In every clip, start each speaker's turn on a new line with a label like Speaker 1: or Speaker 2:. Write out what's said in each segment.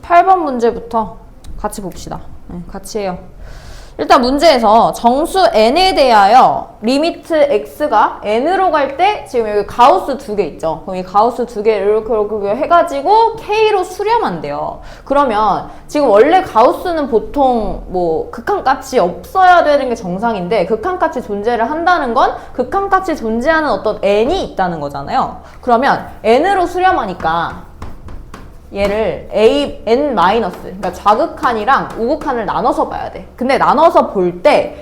Speaker 1: 8번 문제부터 같이 봅시다. 네, 같이 해요. 일단 문제에서 정수 n에 대하여 리미트 x가 n으로 갈 때 지금 여기 가우스 두 개 있죠. 그럼 이 가우스 두 개를 이렇게 해가지고 k로 수렴한대요. 그러면 지금 원래 가우스는 보통 뭐 극한값이 없어야 되는 게 정상인데 극한값이 존재를 한다는 건 극한값이 존재하는 어떤 n이 있다는 거잖아요. 그러면 n으로 수렴하니까 얘를 그러니까 좌극한이랑 우극한을 나눠서 봐야 돼. 근데 나눠서 볼 때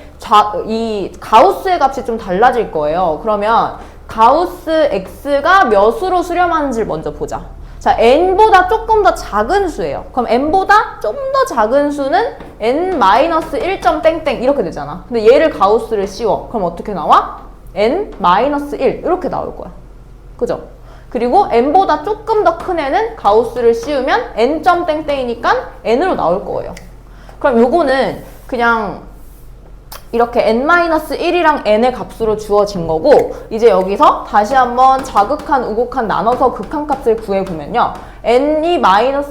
Speaker 1: 이 가우스의 값이 좀 달라질 거예요. 그러면 가우스 x가 몇으로 수렴하는지를 먼저 보자. 자, n보다 조금 더 작은 수예요. 그럼 n보다 좀 더 작은 수는 n-1점 땡땡 이렇게 되잖아. 근데 얘를 가우스를 씌워. 그럼 어떻게 나와? n-1 이렇게 나올 거야. 그죠? 그리고 n보다 조금 더 큰 애는 가우스를 씌우면 n점 땡땡이니까 n으로 나올 거예요. 그럼 요거는 그냥 이렇게 n-1이랑 n의 값으로 주어진 거고 이제 여기서 다시 한번 좌극한, 우극한 나눠서 극한값을 구해보면요. n-로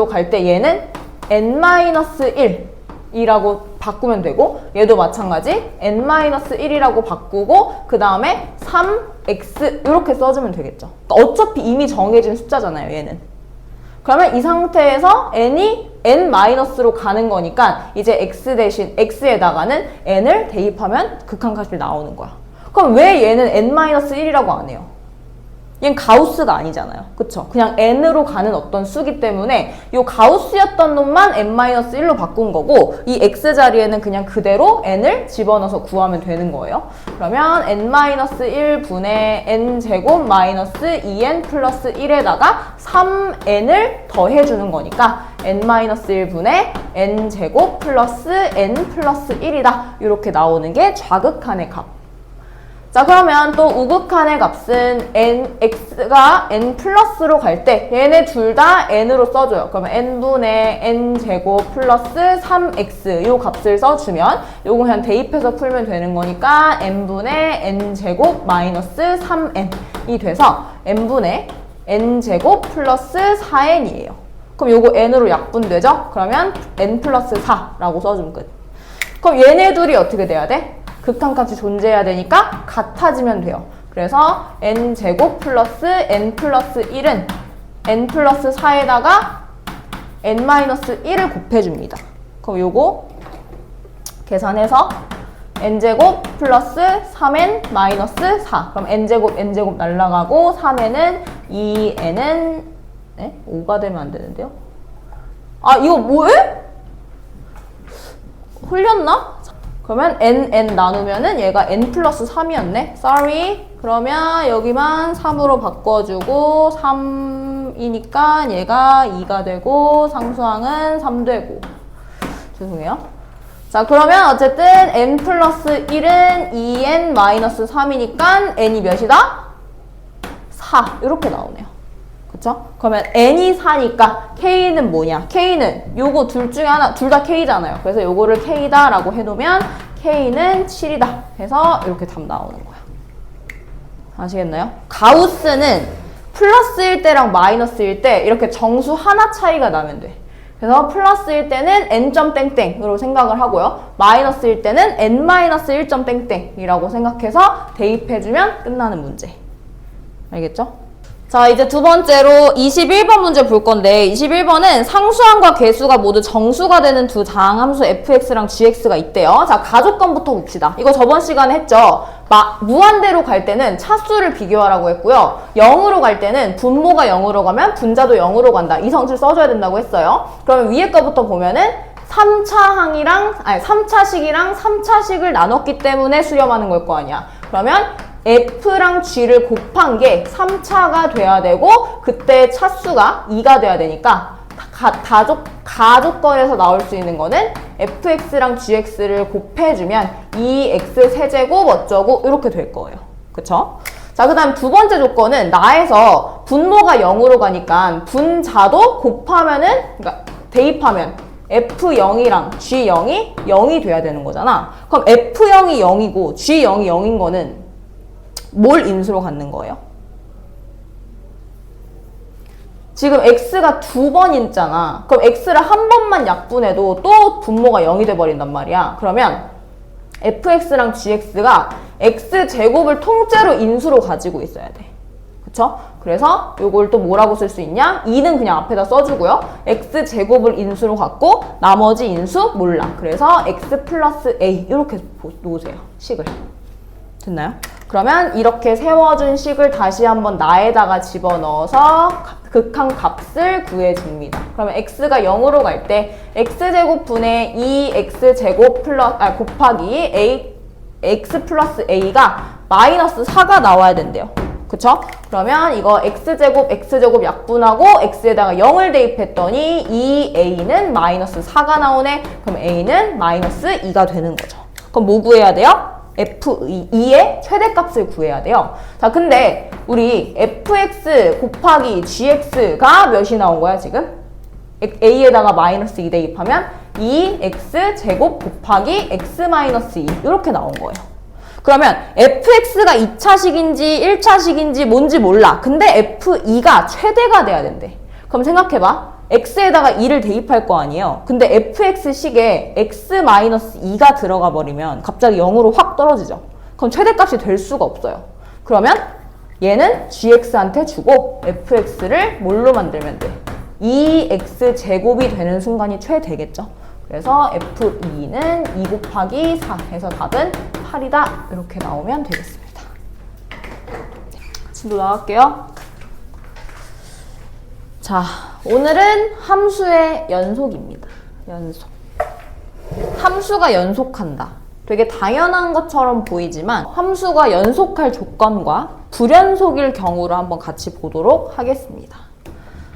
Speaker 1: 갈 때 얘는 n-1 이라고 바꾸면 되고 얘도 마찬가지 n-1이라고 바꾸고 그 다음에 3x 이렇게 써주면 되겠죠. 그러니까 어차피 이미 정해진 숫자잖아요, 얘는. 그러면 이 상태에서 n이 n-로 가는 거니까 이제 x 대신 x에다가는 n을 대입하면 극한값이 나오는 거야. 그럼 왜 얘는 n-1이라고 안 해요? 얘는 가우스가 아니잖아요. 그쵸? 그냥 n으로 가는 어떤 수기 때문에 이 가우스였던 놈만 n-1로 바꾼 거고 이 x 자리에는 그냥 그대로 n을 집어넣어서 구하면 되는 거예요. 그러면 n-1분의 n제곱 마이너스 2n 플러스 1에다가 3n을 더해주는 거니까 n-1분의 n제곱 플러스 n 플러스 1이다. 이렇게 나오는 게 좌극한의 값. 자, 그러면 또 우극한의 값은 x가 n 플러스로 갈 때 얘네 둘 다 n으로 써줘요. 그러면 n분의 n제곱 플러스 3x 요 값을 써주면 요거 그냥 대입해서 풀면 되는 거니까 n분의 n제곱 마이너스 3n이 돼서 n분의 n제곱 플러스 4n이에요. 그럼 요거 n으로 약분되죠? 그러면 n 플러스 4라고 써주면 끝. 그럼 얘네 둘이 어떻게 돼야 돼? 극한값이 존재해야 되니까 같아지면 돼요. 그래서 n제곱 플러스 n 플러스 1은 n 플러스 4에다가 n-1을 곱해줍니다. 그럼 요거 계산해서 n제곱 플러스 3n 마이너스 4. 그럼 n제곱 날라가고 3n은 2n은 5가 되면 안 되는데요? 아, 이거 뭐해? 흘렸나? 그러면 n 나누면은 얘가 n 플러스 3이었네. sorry. 그러면 여기만 3으로 바꿔주고 3이니까 얘가 2가 되고 상수항은 3 되고. 죄송해요. 자, 그러면 어쨌든 n 플러스 1은 2n 마이너스 3이니까 n이 몇이다? 4. 이렇게 나오네요. 그쵸? 그러면 n이 4니까 k는 뭐냐? k는 요거 둘 중에 하나, 둘 다 k잖아요. 그래서 요거를 k다 라고 해놓으면 k는 7이다 해서 이렇게 답 나오는 거야. 아시겠나요? 가우스는 플러스일 때랑 마이너스일 때 이렇게 정수 하나 차이가 나면 돼. 그래서 플러스일 때는 n점 땡땡으로 생각을 하고요. 마이너스일 때는 n-1점 땡땡이라고 생각해서 대입해주면 끝나는 문제. 알겠죠? 자, 이제 두 번째로 21번 문제 볼 건데 21번은 상수항과 계수가 모두 정수가 되는 두 다항함수 fx랑 gx가 있대요. 자, 가족관부터 봅시다. 이거 저번 시간에 했죠. 무한대로 갈 때는 차수를 비교하라고 했고요. 0으로 갈 때는 분모가 0으로 가면 분자도 0으로 간다. 이 성질 써줘야 된다고 했어요. 그러면 위에 거부터 보면은 3차식이랑 3차식을 나눴기 때문에 수렴하는 걸 거 아니야. 그러면 F랑 G를 곱한 게 3차가 돼야 되고 그때 차수가 2가 돼야 되니까 가족권에서 나올 수 있는 거는 fx랑 gx를 곱해주면 2x 세제곱 어쩌고 이렇게 될 거예요. 그쵸? 자, 그 다음 두 번째 조건은 나에서 분모가 0으로 가니까 분자도 곱하면은 그러니까 대입하면 F0이랑 G0이 0이 돼야 되는 거잖아. 그럼 F0이 0이고 G0이 0인 거는 뭘 인수로 갖는 거예요? 지금 x가 2번 있잖아. 그럼 x를 한 번만 약분해도 또 분모가 0이 돼버린단 말이야. 그러면 fx랑 gx가 x제곱을 통째로 인수로 가지고 있어야 돼. 그쵸? 그래서 이걸 또 뭐라고 쓸 수 있냐? 2는 그냥 앞에다 써주고요. x제곱을 인수로 갖고 나머지 인수 몰라. 그래서 x 플러스 a 이렇게 놓으세요. 식을. 됐나요? 그러면 이렇게 세워준 식을 다시 한번 나에다가 집어넣어서 극한값을 구해줍니다. 그러면 x가 0으로 갈 때 x제곱분의 2x제곱 곱하기 a x 플러스 a가 마이너스 4가 나와야 된대요. 그쵸? 그러면 이거 x제곱 약분하고 x에다가 0을 대입했더니 2a는 마이너스 4가 나오네. 그럼 a는 마이너스 2가 되는 거죠. 그럼 뭐 구해야 돼요? f2의 최대값을 구해야 돼요. 자, 근데 우리 fx 곱하기 gx가 몇이 나온 거야, 지금? a에다가 마이너스 2 대입하면 2x제곱 곱하기 x 마이너스 2 이렇게 나온 거예요. 그러면 fx가 2차식인지 1차식인지 뭔지 몰라. 근데 f2가 최대가 돼야 된대. 그럼 생각해봐. x에다가 2를 대입할 거 아니에요. 근데 fx식에 x-2가 들어가 버리면 갑자기 0으로 확 떨어지죠. 그럼 최대값이 될 수가 없어요. 그러면 얘는 gx한테 주고 fx를 뭘로 만들면 돼? 2x제곱이 되는 순간이 최대겠죠. 그래서 f2는 2 곱하기 4 해서 답은 8이다. 이렇게 나오면 되겠습니다. 진도 나갈게요. 자, 오늘은 함수의 연속입니다. 연속. 함수가 연속한다. 되게 당연한 것처럼 보이지만 함수가 연속할 조건과 불연속일 경우를 한번 같이 보도록 하겠습니다.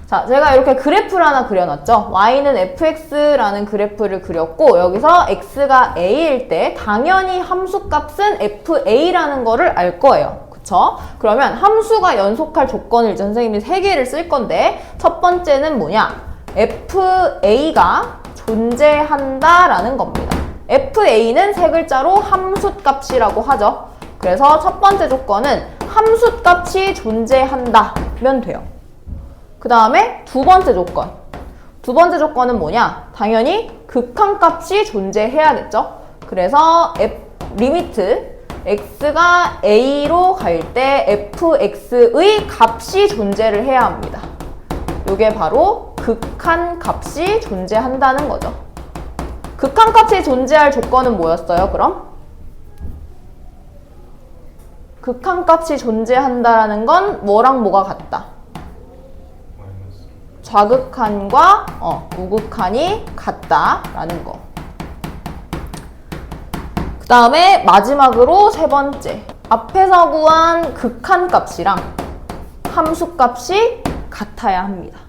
Speaker 1: 자, 제가 이렇게 그래프를 하나 그려놨죠. y는 fx라는 그래프를 그렸고 여기서 x가 a일 때 당연히 함수값은 fa라는 거를 알 거예요. 그쵸? 그러면 함수가 연속할 조건을 이제 선생님이 3개를 쓸 건데 첫 번째는 뭐냐? fa가 존재한다라는 겁니다. fa는 세 글자로 함수값이라고 하죠. 그래서 첫 번째 조건은 함수값이 존재한다면 돼요. 그 다음에 두 번째 조건. 두 번째 조건은 뭐냐? 당연히 극한값이 존재해야겠죠. 그래서 리미트 x가 a로 갈 때 fx의 값이 존재를 해야 합니다. 이게 바로 극한값이 존재한다는 거죠. 극한값이 존재할 조건은 뭐였어요, 그럼? 극한값이 존재한다라는 건 뭐랑 뭐가 같다? 좌극한과 우극한이 같다라는 거. 그 다음에 마지막으로 세 번째. 앞에서 구한 극한값이랑 함수값이 같아야 합니다.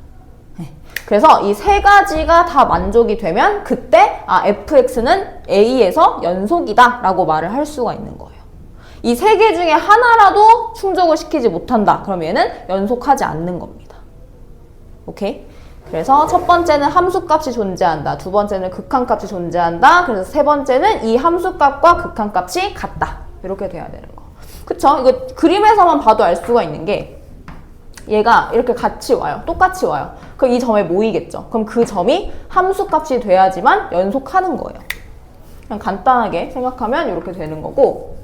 Speaker 1: 그래서 이 세 가지가 다 만족이 되면 그때 fx는 a에서 연속이다 라고 말을 할 수가 있는 거예요. 이 세 개 중에 하나라도 충족을 시키지 못한다. 그럼 얘는 연속하지 않는 겁니다. 오케이? 그래서 첫 번째는 함수값이 존재한다. 두 번째는 극한값이 존재한다. 그래서 세 번째는 이 함수값과 극한값이 같다. 이렇게 돼야 되는 거. 그쵸? 이거 그림에서만 봐도 알 수가 있는 게 얘가 이렇게 같이 와요. 똑같이 와요. 그럼 이 점에 모이겠죠. 그럼 그 점이 함수값이 돼야지만 연속하는 거예요. 그냥 간단하게 생각하면 이렇게 되는 거고,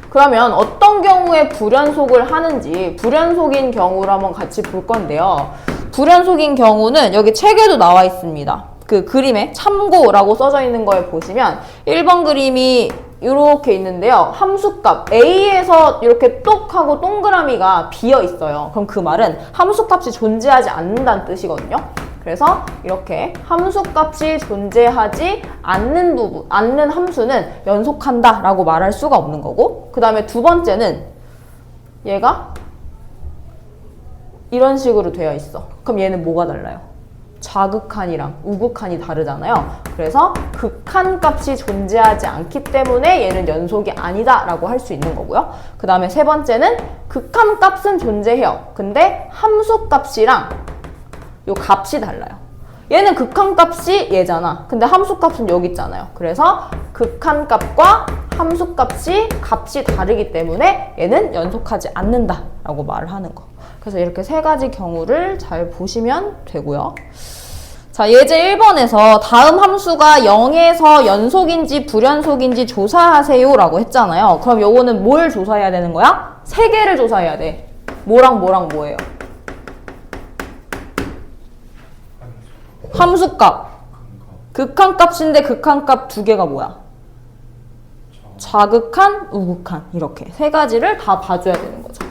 Speaker 1: 그러면 어떤 경우에 불연속을 하는지 불연속인 경우를 한번 같이 볼 건데요. 불연속인 경우는 여기 책에도 나와 있습니다. 그 그림에 참고라고 써져 있는 거에 보시면 1번 그림이 이렇게 있는데요. 함수값 A에서 이렇게 똑 하고 동그라미가 비어 있어요. 그럼 그 말은 함수값이 존재하지 않는다는 뜻이거든요. 그래서 이렇게 함수값이 존재하지 않는 함수는 연속한다 라고 말할 수가 없는 거고, 그 다음에 두 번째는 얘가 이런 식으로 되어 있어. 그럼 얘는 뭐가 달라요? 좌극한이랑 우극한이 다르잖아요. 그래서 극한값이 존재하지 않기 때문에 얘는 연속이 아니다 라고 할 수 있는 거고요. 그 다음에 세 번째는 극한값은 존재해요. 근데 함수값이랑 요 값이 달라요. 얘는 극한값이 얘잖아. 근데 함수값은 여기 있잖아요. 그래서 극한값과 함수값이 값이 다르기 때문에 얘는 연속하지 않는다 라고 말을 하는 거. 그래서 이렇게 세 가지 경우를 잘 보시면 되고요. 자, 예제 1번에서 다음 함수가 0에서 연속인지 불연속인지 조사하세요 라고 했잖아요. 그럼 요거는 뭘 조사해야 되는 거야? 세 개를 조사해야 돼. 뭐랑 뭐랑 뭐예요? 함수값. 극한값인데 극한값 두 개가 뭐야? 좌극한, 우극한. 이렇게 세 가지를 다 봐줘야 되는 거죠.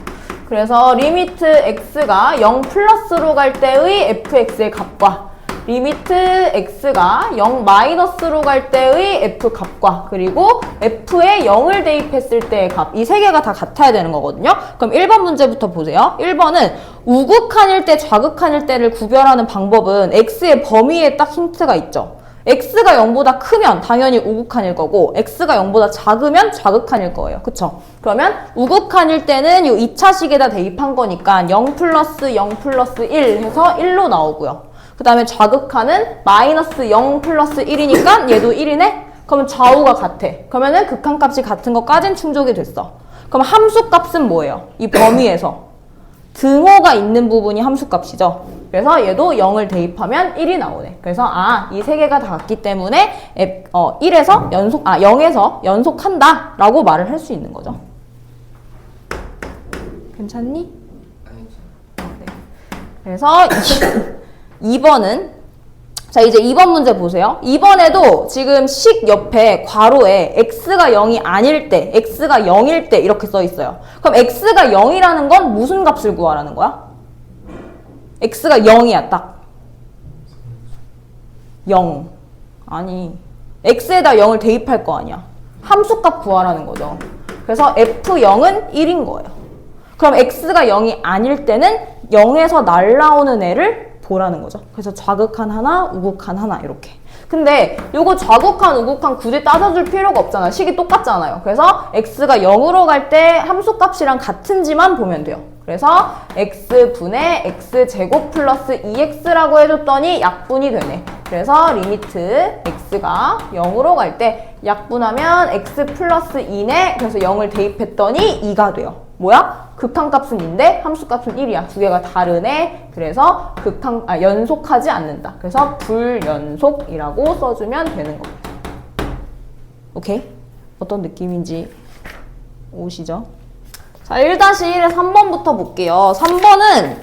Speaker 1: 그래서 리미트 x가 0 플러스로 갈 때의 fx의 값과 리미트 x가 0 마이너스로 갈 때의 f 값과 그리고 f에 0을 대입했을 때의 값 이 세 개가 다 같아야 되는 거거든요. 그럼 1번 문제부터 보세요. 1번은 우극한일 때 좌극한일 때를 구별하는 방법은 x의 범위에 딱 힌트가 있죠. x가 0보다 크면 당연히 우극한일 거고 x가 0보다 작으면 좌극한일 거예요. 그쵸? 그러면 우극한일 때는 이 2차식에다 대입한 거니까 0 플러스 0 플러스 1 해서 1로 나오고요. 그 다음에 좌극한은 마이너스 0 플러스 1이니까 얘도 1이네? 그러면 좌우가 같아. 그러면은 극한값이 같은 것까진 충족이 됐어. 그럼 함수값은 뭐예요? 이 범위에서. 등호가 있는 부분이 함수값이죠. 그래서 얘도 0을 대입하면 1이 나오네. 그래서 이 세 개가 다 같기 때문에 0에서 연속한다 라고 말을 할 수 있는 거죠. 괜찮니? 네. 그래서 2번은 자 이제 2번 문제 보세요. 2번에도 지금 식 옆에 괄호에 x가 0이 아닐 때, x가 0일 때 이렇게 써 있어요. 그럼 x가 0이라는 건 무슨 값을 구하라는 거야? x가 0이야 딱. 0. 아니 x에다 0을 대입할 거 아니야. 함수값 구하라는 거죠. 그래서 f0은 1인 거예요. 그럼 x가 0이 아닐 때는 0에서 날라오는 애를 보라는 거죠. 그래서 좌극한 하나, 우극한 하나 이렇게. 근데 요거 좌극한, 우극한 굳이 따져줄 필요가 없잖아요. 식이 똑같잖아요. 그래서 x가 0으로 갈 때 함수값이랑 같은지만 보면 돼요. 그래서 x분의 x제곱 플러스 2x라고 해줬더니 약분이 되네. 그래서 리미트 x가 0으로 갈 때 약분하면 x 플러스 2네. 그래서 0을 대입했더니 2가 돼요. 뭐야? 극한값은 2인데 함수값은 1이야. 두 개가 다르네. 그래서 연속하지 않는다. 그래서 불연속이라고 써주면 되는 겁니다. 오케이? 어떤 느낌인지 오시죠? 자, 1-1의 3번부터 볼게요. 3번은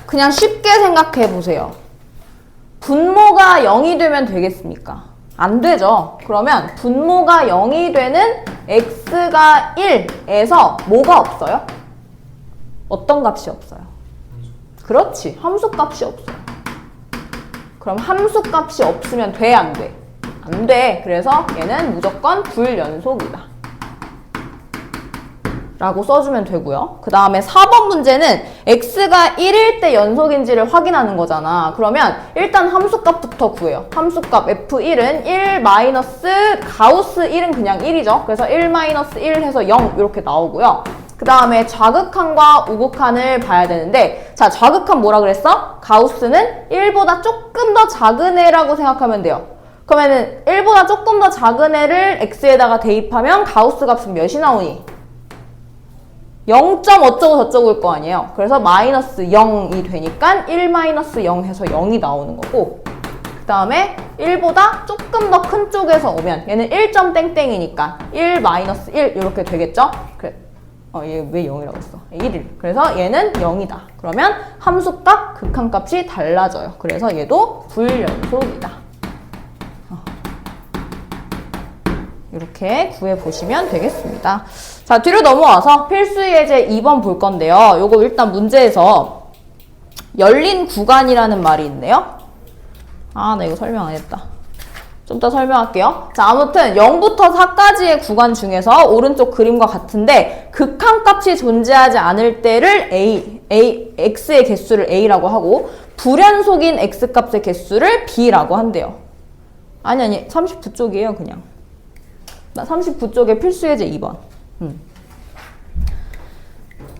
Speaker 1: 그냥 쉽게 생각해 보세요. 분모가 0이 되면 되겠습니까? 안 되죠. 그러면 분모가 0이 되는 x가 1에서 뭐가 없어요? 어떤 값이 없어요? 그렇지. 함수값이 없어요. 그럼 함수값이 없으면 돼, 안 돼? 안 돼. 그래서 얘는 무조건 불연속이다. 라고 써주면 되고요. 그 다음에 4번 문제는 x가 1일 때 연속인지를 확인하는 거잖아. 그러면 일단 함수값부터 구해요. 함수값 f1은 1 마이너스 가우스 1은 그냥 1이죠. 그래서 1 마이너스 1 해서 0 이렇게 나오고요. 그 다음에 좌극한과 우극한을 봐야 되는데 자, 좌극한 뭐라 그랬어? 가우스는 1보다 조금 더 작은 애라고 생각하면 돼요. 그러면은 1보다 조금 더 작은 애를 x에다가 대입하면 가우스 값은 몇이 나오니? 0. 어쩌고 저쩌고일 거 아니에요. 그래서 마이너스 0이 되니까 1 마이너스 0 해서 0이 나오는 거고 그 다음에 1보다 조금 더 큰 쪽에서 오면 얘는 1. 땡땡이니까 1 마이너스 1 이렇게 되겠죠? 그래. 얘 왜 0이라고 했어? 1일. 그래서 얘는 0이다. 그러면 함수값, 극한값이 달라져요. 그래서 얘도 불연속이다. 이렇게 구해보시면 되겠습니다. 자, 뒤로 넘어와서 필수 예제 2번 볼 건데요. 요거 일단 문제에서 열린 구간이라는 말이 있네요. 나 이거 설명 안 했다. 좀 이따 설명할게요. 자, 아무튼 0부터 4까지의 구간 중에서 오른쪽 그림과 같은데 극한값이 존재하지 않을 때를 x의 개수를 a라고 하고 불연속인 x값의 개수를 b라고 한대요. 아니 39쪽이에요 그냥. 39쪽에 필수 예제 2번.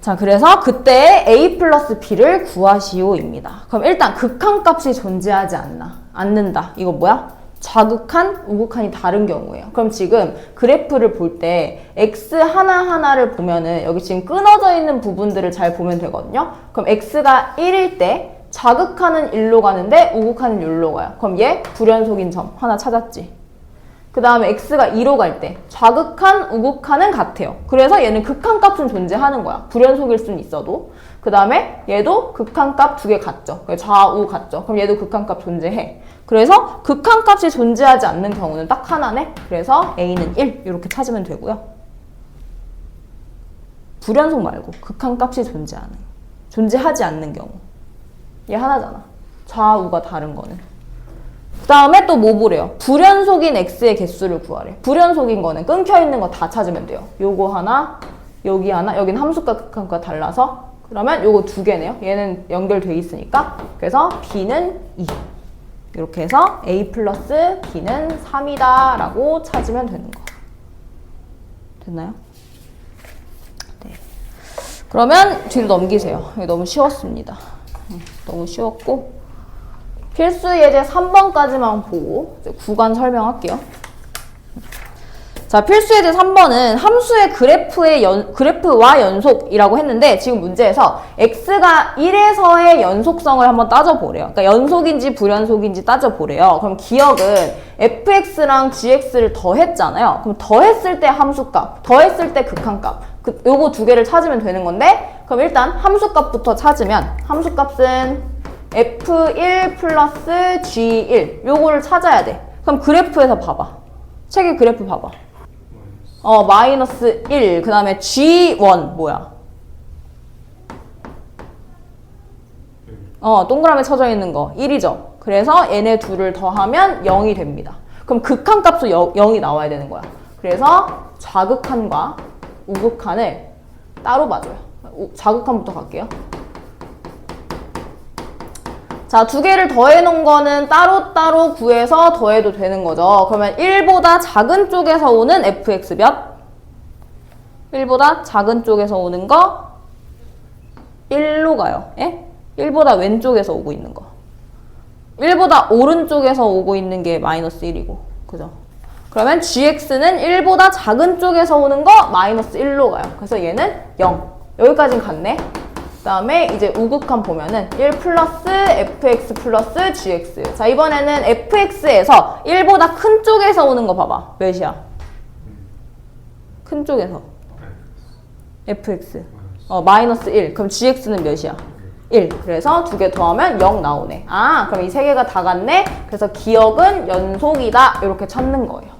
Speaker 1: 자, 그래서 그때 a 플러스 b를 구하시오입니다. 그럼 일단 극한값이 존재하지 않는다. 이거 뭐야? 좌극한, 우극한이 다른 경우예요. 그럼 지금 그래프를 볼 때 x 하나하나를 보면은 여기 지금 끊어져 있는 부분들을 잘 보면 되거든요. 그럼 x가 1일 때 좌극한은 1로 가는데 우극한은 1로 가요. 그럼 얘 불연속인 점 하나 찾았지. 그 다음에 x가 2로 갈 때 좌극한, 우극한은 같아요. 그래서 얘는 극한값은 존재하는 거야. 불연속일 수는 있어도. 그 다음에 얘도 극한값 두 개 같죠. 좌우 같죠. 그럼 얘도 극한값 존재해. 그래서 극한값이 존재하지 않는 경우는 딱 하나네. 그래서 a는 1 이렇게 찾으면 되고요. 불연속 말고 극한값이 존재하지 않는 경우. 얘 하나잖아. 좌우가 다른 거는. 그 다음에 또 뭐 보래요? 불연속인 x의 개수를 구하래. 불연속인 거는 끊겨있는 거 다 찾으면 돼요. 요거 하나, 여기 하나, 여긴 함수가 극한과 달라서 그러면 요거 두 개네요. 얘는 연결돼 있으니까. 그래서 b는 2. 이렇게 해서 a 플러스 b는 3이다 라고 찾으면 되는 거. 됐나요? 네. 그러면 뒤로 넘기세요. 이거 너무 쉬웠습니다. 너무 쉬웠고 필수 예제 3번까지만 보고 이제 구간 설명할게요. 자, 필수 예제 3번은 함수의 그래프와 연속이라고 했는데 지금 문제에서 x가 1에서의 연속성을 한번 따져보래요. 그러니까 연속인지 불연속인지 따져보래요. 그럼 기억은 fx랑 gx를 더했잖아요. 그럼 더했을 때 함수값, 더했을 때 극한값 요거 두 개를 찾으면 되는 건데 그럼 일단 함수값부터 찾으면 함수값은 f1 플러스 g1 요거를 찾아야 돼. 그럼 그래프에서 봐봐. 책의 그래프 봐봐. 마이너스 1. 그 다음에 g1 뭐야? 동그라미 쳐져 있는 거 1이죠. 그래서 얘네 둘을 더하면 0이 됩니다. 그럼 극한값도 0이 나와야 되는 거야. 그래서 좌극한과 우극한을 따로 봐줘요. 좌극한부터 갈게요. 자, 두 개를 더해 놓은 거는 따로따로 구해서 더해도 되는 거죠. 그러면 1보다 작은 쪽에서 오는 fx 몇? 1보다 작은 쪽에서 오는 거 1로 가요. 예? 1보다 왼쪽에서 오고 있는 거. 1보다 오른쪽에서 오고 있는 게 마이너스 1이고. 그죠? 그러면 gx는 1보다 작은 쪽에서 오는 거 마이너스 1로 가요. 그래서 얘는 0. 여기까진 같네. 그 다음에 이제 우극한 보면은 1 플러스 fx 플러스 gx. 자, 이번에는 fx에서 1보다 큰 쪽에서 오는 거 봐봐. 몇이야? 큰 쪽에서. fx. 마이너스 1. 그럼 gx는 몇이야? 1. 그래서 두 개 더하면 0 나오네. 아, 그럼 이 세 개가 다 같네? 그래서 기억은 연속이다. 이렇게 찾는 거예요.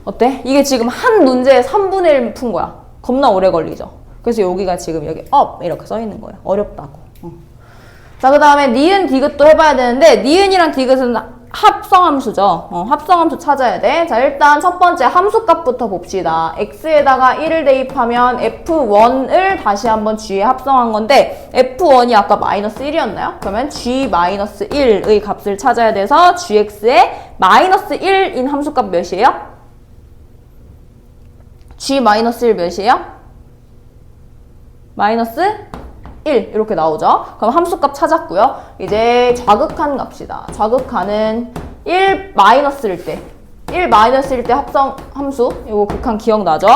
Speaker 1: 어때? 이게 지금 한 문제에 3분의 1 푼 거야. 겁나 오래 걸리죠? 그래서 여기가 지금 여기 up 이렇게 써 있는 거예요. 어렵다고. 자, 그 다음에 니은, 디귿도 해봐야 되는데 니은이랑 디귿은 합성함수죠. 합성함수 찾아야 돼. 자, 일단 첫 번째 함수값부터 봅시다. x에다가 1을 대입하면 f1을 다시 한번 g에 합성한 건데 f1이 아까 마이너스 1이었나요? 그러면 g-1의 값을 찾아야 돼서 gx의 마이너스 1인 함수값 몇이에요? g-1 몇이에요? 마이너스 1 이렇게 나오죠. 그럼 함수값 찾았고요. 이제 좌극한 갑시다. 좌극한은 1 마이너스일 때 1 마이너스일 때 합성 함수 이거 극한 기억나죠?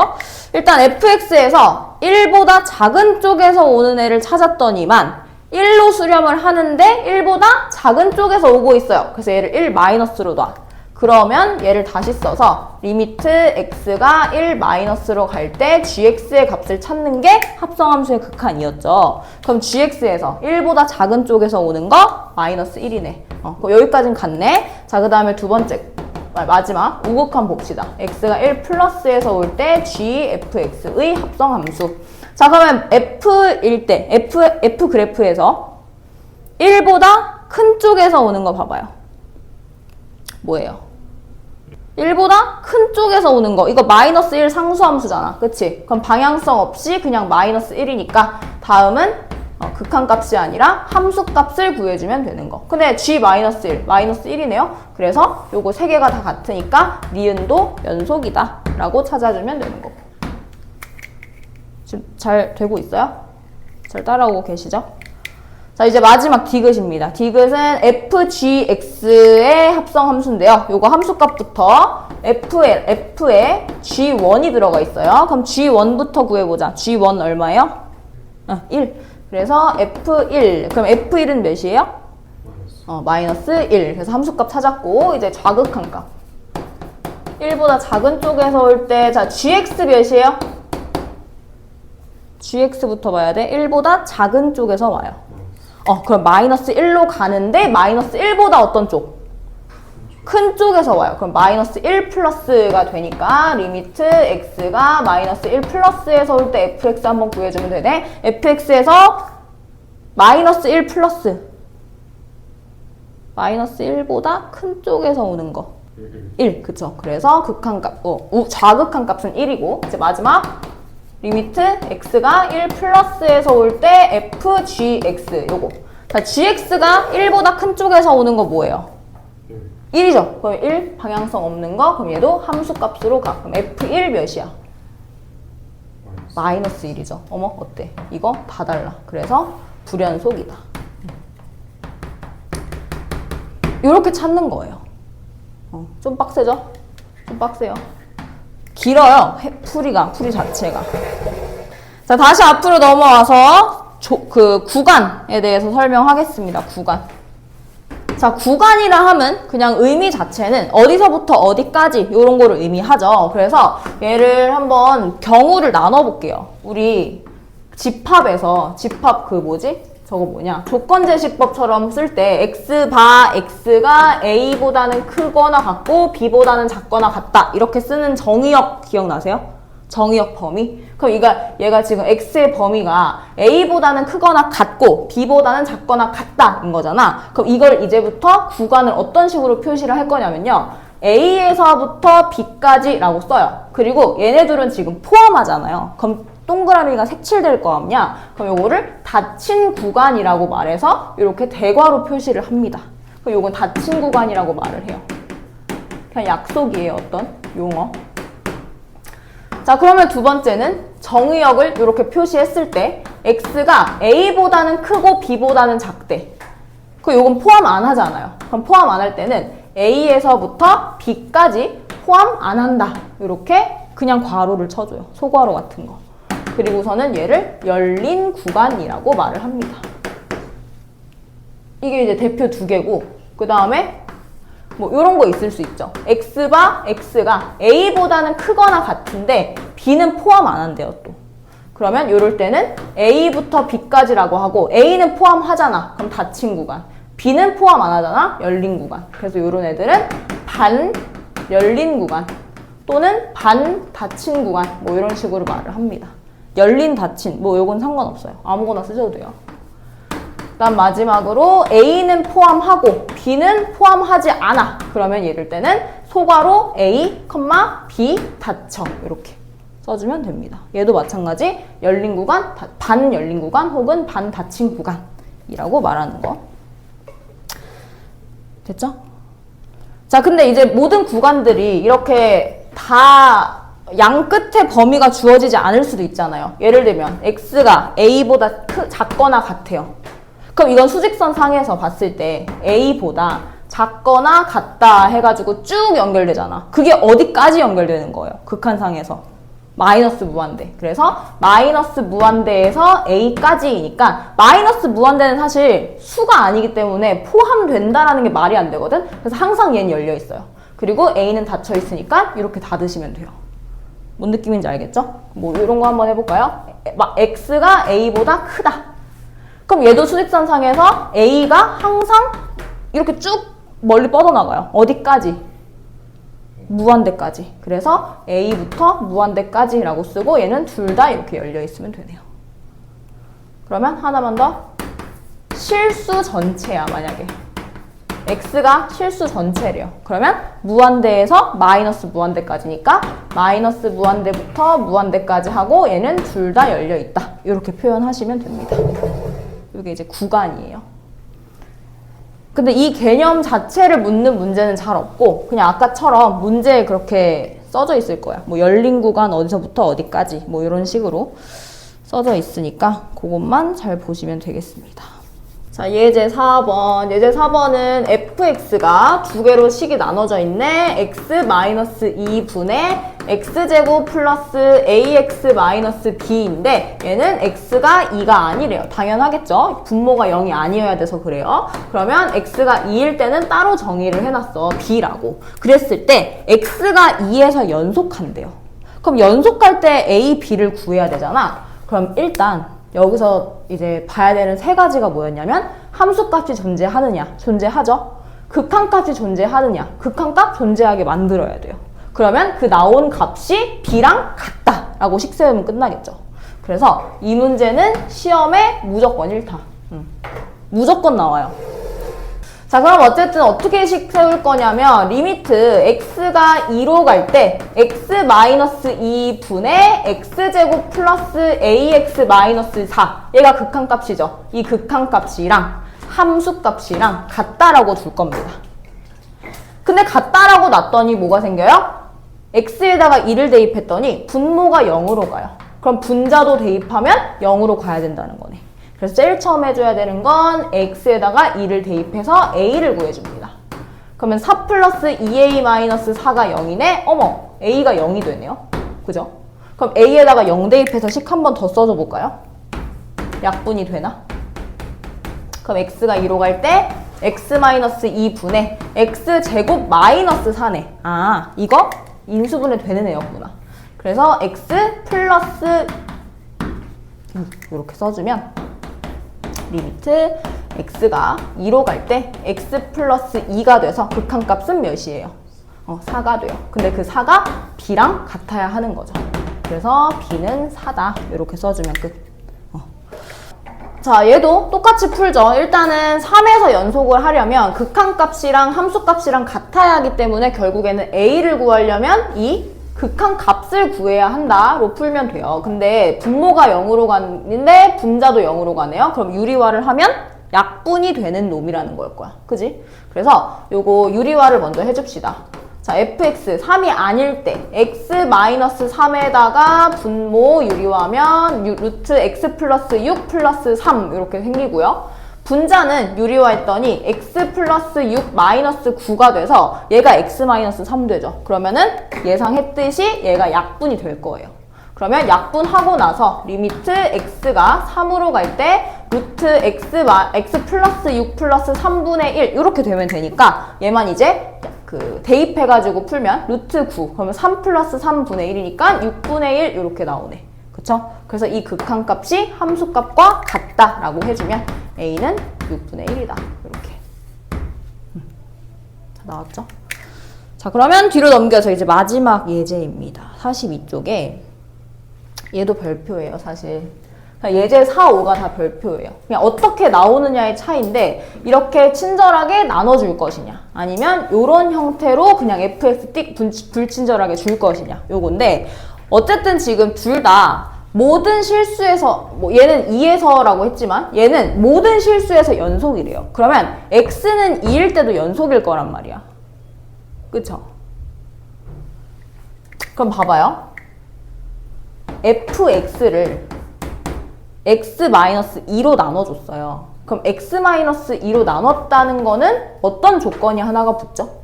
Speaker 1: 일단 fx에서 1보다 작은 쪽에서 오는 애를 찾았더니만 1로 수렴을 하는데 1보다 작은 쪽에서 오고 있어요. 그래서 얘를 1 마이너스로 놔. 그러면 얘를 다시 써서 리미트 x가 1 마이너스로 갈 때 gx의 값을 찾는 게 합성함수의 극한이었죠. 그럼 gx에서 1보다 작은 쪽에서 오는 거 마이너스 1이네. 여기까진 같네. 자, 그 다음에 두 번째 마지막 우극한 봅시다. x가 1 플러스에서 올 때 gfx의 합성함수. 자, 그러면 f일 때 f 그래프에서 1보다 큰 쪽에서 오는 거 봐봐요. 뭐예요? 1보다 큰 쪽에서 오는 거. 이거 마이너스 1 상수함수잖아. 그치? 그럼 방향성 없이 그냥 마이너스 1이니까 다음은 극한값이 아니라 함수값을 구해주면 되는 거. 근데 g-1, 마이너스 1이네요. 그래서 요거 세 개가 다 같으니까 니은도 연속이다 라고 찾아주면 되는 거고. 지금 잘 되고 있어요? 잘 따라오고 계시죠? 자, 이제 마지막 디귿입니다. 디귿은 fgx의 합성 함수인데요. 요거 함수값부터 f에 g1이 들어가 있어요. 그럼 g1부터 구해보자. g1 얼마예요? 1. 그래서 f1. 그럼 f1은 몇이에요? 마이너스 1. 그래서 함수값 찾았고, 이제 좌극한 값. 1보다 작은 쪽에서 올 때, 자, gx 몇이에요? gx부터 봐야 돼. 1보다 작은 쪽에서 와요. 그럼 마이너스 1로 가는데, 마이너스 1보다 어떤 쪽? 큰 쪽에서 와요. 그럼 마이너스 1 플러스가 되니까, 리미트 x가 마이너스 1 플러스에서 올 때 fx 한번 구해주면 되네. fx에서 마이너스 1 플러스. 마이너스 1보다 큰 쪽에서 오는 거. 1, 그쵸. 그래서 극한값, 좌극한 값은 1이고, 이제 마지막, 리미트 x가 1 플러스에서 올 때 fgx, 요거. 자, gx가 1보다 큰 쪽에서 오는 거 뭐예요? 1이죠. 그럼 1, 방향성 없는 거, 그럼 얘도 함수값으로 가. 그럼 f1 몇이야? 마이너스 1이죠. 어머, 어때? 이거 다 달라. 그래서 불연속이다. 이렇게 찾는 거예요. 좀 빡세죠? 좀 빡세요. 길어요. 풀이 자체가. 자, 다시 앞으로 넘어와서 그 구간에 대해서 설명하겠습니다. 구간. 자, 구간이라 하면 그냥 의미 자체는 어디서부터 어디까지 이런 거를 의미하죠. 그래서 얘를 한번 경우를 나눠볼게요. 우리 집합에서 집합 그 뭐지? 저거 뭐냐? 조건제시법처럼 쓸 때 x가 a보다는 크거나 같고 b보다는 작거나 같다 이렇게 쓰는 정의역 기억나세요? 정의역 범위? 그럼 얘가 지금 x의 범위가 a보다는 크거나 같고 b보다는 작거나 같다인 거잖아. 그럼 이걸 이제부터 구간을 어떤 식으로 표시를 할 거냐면요. a에서부터 b까지라고 써요. 그리고 얘네들은 지금 포함하잖아요. 그럼 동그라미가 색칠될 거 아니냐? 그럼 요거를 닫힌 구간이라고 말해서 이렇게 대괄호 표시를 합니다. 그럼 요건 닫힌 구간이라고 말을 해요. 그냥 약속이에요. 어떤 용어. 자, 그러면 두 번째는 정의역을 이렇게 표시했을 때 x가 a보다는 크고 b보다는 작대. 그럼 요건 포함 안 하잖아요. 그럼 포함 안 할 때는 a에서부터 b까지 포함 안 한다. 이렇게 그냥 괄호를 쳐줘요. 소괄호 같은 거. 그리고서는 얘를 열린 구간이라고 말을 합니다. 이게 이제 대표 두 개고, 그 다음에 뭐 이런 거 있을 수 있죠. x가 a보다는 크거나 같은데 b는 포함 안 한대요 또. 그러면 이럴 때는 a부터 b까지라고 하고 a는 포함하잖아. 그럼 닫힌 구간. b는 포함 안 하잖아. 열린 구간. 그래서 이런 애들은 반 열린 구간 또는 반 닫힌 구간 뭐 이런 식으로 말을 합니다. 열린 닫힌 뭐 요건 상관없어요. 아무거나 쓰셔도 돼요. 그다음 마지막으로 A는 포함하고 B는 포함하지 않아. 그러면 이럴 때는 소괄호 A, B 닫혀 이렇게 써주면 됩니다. 얘도 마찬가지 열린 구간, 반 열린 구간 혹은 반 닫힌 구간이라고 말하는 거. 됐죠? 자, 근데 이제 모든 구간들이 이렇게 다 양 끝에 범위가 주어지지 않을 수도 있잖아요. 예를 들면 x가 a보다 작거나 같아요. 그럼 이건 수직선 상에서 봤을 때 a보다 작거나 같다 해가지고 쭉 연결되잖아. 그게 어디까지 연결되는 거예요? 극한상에서. 마이너스 무한대. 그래서 마이너스 무한대에서 a까지이니까 마이너스 무한대는 사실 수가 아니기 때문에 포함된다라는 게 말이 안 되거든. 그래서 항상 얘는 열려 있어요. 그리고 a는 닫혀 있으니까 이렇게 닫으시면 돼요. 뭔 느낌인지 알겠죠? 뭐 이런 거 한번 해볼까요? x가 a보다 크다. 그럼 얘도 수직선 상에서 a가 항상 이렇게 쭉 멀리 뻗어나가요. 어디까지? 무한대까지. 그래서 a부터 무한대까지라고 쓰고 얘는 둘 다 이렇게 열려 있으면 되네요. 그러면 하나만 더. 실수 전체야, 만약에. x가 실수 전체래요. 그러면 무한대에서 마이너스 무한대까지니까 마이너스 무한대부터 무한대까지 하고 얘는 둘 다 열려 있다. 이렇게 표현하시면 됩니다. 이게 이제 구간이에요. 근데 이 개념 자체를 묻는 문제는 잘 없고 그냥 아까처럼 문제에 그렇게 써져 있을 거야. 뭐 열린 구간 어디서부터 어디까지 뭐 이런 식으로 써져 있으니까 그것만 잘 보시면 되겠습니다. 자, 예제 4번. 예제 4번은 fx가 두 개로 식이 나눠져 있네. x-2분의 x제곱 플러스 ax-b인데 얘는 x가 2가 아니래요. 당연하겠죠? 분모가 0이 아니어야 돼서 그래요. 그러면 x가 2일 때는 따로 정의를 해놨어. b라고. 그랬을 때 x가 2에서 연속한대요. 그럼 연속할 때 a, b를 구해야 되잖아. 그럼 일단 여기서 이제 봐야 되는 세 가지가 뭐였냐면 함수값이 존재하느냐, 존재하죠. 극한값이 존재하느냐, 극한값 존재하게 만들어야 돼요. 그러면 그 나온 값이 b랑 같다라고 식 세우면 끝나겠죠. 그래서 이 문제는 시험에 무조건 1타. 무조건 나와요. 자, 그럼 어쨌든 어떻게 식 세울 거냐면 리미트 x가 2로 갈 때 x-2분의 x제곱 플러스 ax-4 얘가 극한값이죠. 이 극한값이랑 함수값이랑 같다라고 줄 겁니다. 근데 같다라고 놨더니 뭐가 생겨요? x에다가 2를 대입했더니 분모가 0으로 가요. 그럼 분자도 대입하면 0으로 가야 된다는 거네. 그래서 제일 처음 해줘야 되는 건 x에다가 2를 대입해서 a를 구해줍니다. 그러면 4 플러스 2a-4가 0이네? 어머, a가 0이 되네요. 그죠? 그럼 a에다가 0 대입해서 식 한 번 더 써줘 볼까요? 약분이 되나? 그럼 x가 2로 갈 때 x-2분의 x제곱 마이너스 4네. 아, 이거 인수분해 되는 애였구나. 그래서 x 플러스 이렇게 써주면 리미트 x가 2로 갈 때 x 플러스 2가 돼서 극한값은 몇이에요? 4가 돼요. 근데 그 4가 b랑 같아야 하는 거죠. 그래서 b는 4다. 이렇게 써주면 끝. 자, 얘도 똑같이 풀죠. 일단은 3에서 연속을 하려면 극한값이랑 함수값이랑 같아야 하기 때문에 결국에는 a를 구하려면 이 극한값을 구해야 한다로 풀면 돼요. 근데 분모가 0으로 가는데 분자도 0으로 가네요. 그럼 유리화를 하면 약분이 되는 놈이라는 걸 거야. 그지? 그래서 요거 유리화를 먼저 해줍시다. 자, fx 3이 아닐 때 x-3에다가 분모 유리화하면 루트 x 플러스 6 플러스 3 이렇게 생기고요. 분자는 유리화했더니 x 플러스 6 마이너스 9가 돼서 얘가 x 마이너스 3 되죠. 그러면은 예상했듯이 얘가 약분이 될 거예요. 그러면 약분하고 나서 리미트 x가 3으로 갈 때 루트 x 플러스 6 플러스 3분의 1 이렇게 되면 되니까 얘만 이제 대입해가지고 풀면 루트 9 그러면 3 플러스 3분의 1이니까 6분의 1 이렇게 나오네. 그쵸? 그래서 이 극한값이 함수값과 같다라고 해주면 a는 6분의 1이다. 이렇게. 자, 나왔죠? 자, 그러면 뒤로 넘겨서 이제 마지막 예제입니다. 42쪽에 얘도 별표예요, 사실. 예제 4, 5가 다 별표예요. 그냥 어떻게 나오느냐의 차이인데 이렇게 친절하게 나눠줄 것이냐 아니면 이런 형태로 그냥 fx 띡 불친절하게 줄 것이냐 요건데 어쨌든 지금 둘 다 모든 실수에서 뭐 얘는 2에서라고 했지만 얘는 모든 실수에서 연속이래요. 그러면 x는 2일 때도 연속일 거란 말이야. 그쵸? 그럼 봐봐요. fx를 x-2로 나눠줬어요. 그럼 x-2로 나눴다는 거는 어떤 조건이 하나가 붙죠?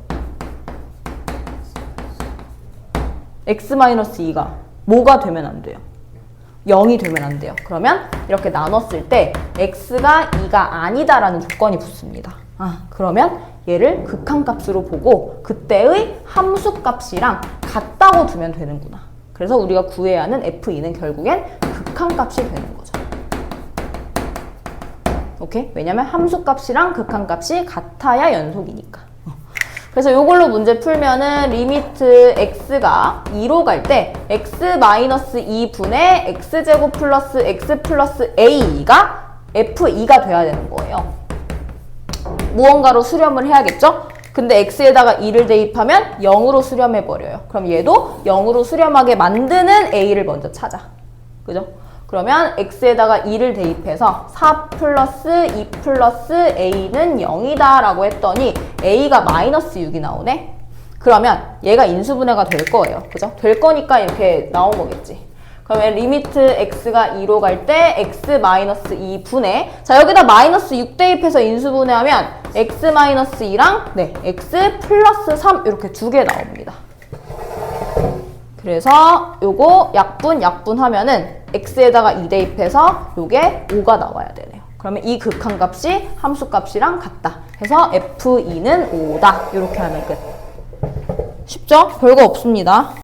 Speaker 1: x-2가 뭐가 되면 안 돼요? 0이 되면 안 돼요. 그러면 이렇게 나눴을 때 x가 2가 아니다라는 조건이 붙습니다. 그러면 얘를 극한값으로 보고 그때의 함수값이랑 같다고 두면 되는구나. 그래서 우리가 구해야 하는 f2는 결국엔 극한값이 되는 거죠. 오케이? 왜냐면 함수값이랑 극한값이 같아야 연속이니까. 그래서 이걸로 문제 풀면은 리미트 x가 2로 갈 때 x-2분의 x제곱 플러스 x 플러스 a가 f2가 돼야 되는 거예요. 무언가로 수렴을 해야겠죠? 근데 x에다가 2를 대입하면 0으로 수렴해버려요. 그럼 얘도 0으로 수렴하게 만드는 a를 먼저 찾아. 그죠? 그러면 x에다가 2를 대입해서 4 플러스 2 플러스 a는 0이다 라고 했더니 a가 마이너스 6이 나오네? 그러면 얘가 인수분해가 될 거예요. 그죠? 될 거니까 이렇게 나온 거겠지. 그러면 리미트 x가 2로 갈 때 x-2분의 자 여기다 마이너스 6 대입해서 인수분해하면 x-2랑 네 x 플러스 3 이렇게 두 개 나옵니다. 그래서 요거 약분 하면은 x에다가 2 대입해서 요게 5가 나와야 되네요. 그러면 이 극한값이 함수값이랑 같다. 해서 f2는 5다. 이렇게 하면 끝. 쉽죠? 별거 없습니다.